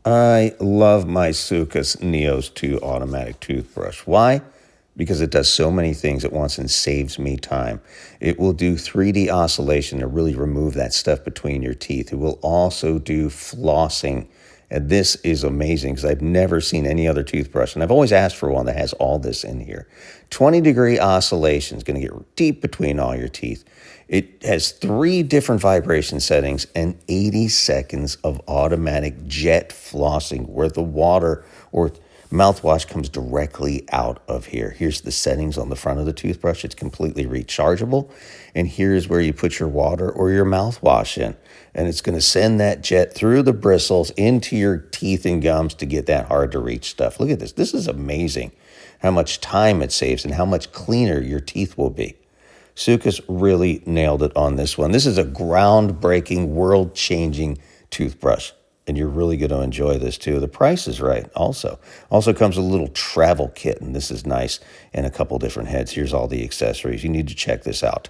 I love my Soocas Neos 2 automatic toothbrush. Why? Because it does so many things at once and saves me time. It will do 3D oscillation to really remove that stuff between your teeth. It will also do flossing. And this is amazing because I've never seen any other toothbrush. And I've always asked for one that has all this in here. 20-degree oscillation is going to get deep between all your teeth. It has 3 different vibration settings and 80 seconds of automatic jet flossing where the water or mouthwash comes directly out of here. Here's the settings on the front of the toothbrush. It's completely rechargeable. And here's where you put your water or your mouthwash in. And it's going to send that jet through the bristles into your teeth and gums to get that hard to reach stuff. Look at this. This is amazing how much time it saves and how much cleaner your teeth will be. Soocas really nailed it on this one. This is a groundbreaking, world-changing toothbrush. And you're really going to enjoy this too. The price is right also. Also comes with a little travel kit, and this is nice, and a couple different heads. Here's all the accessories. You need to check this out.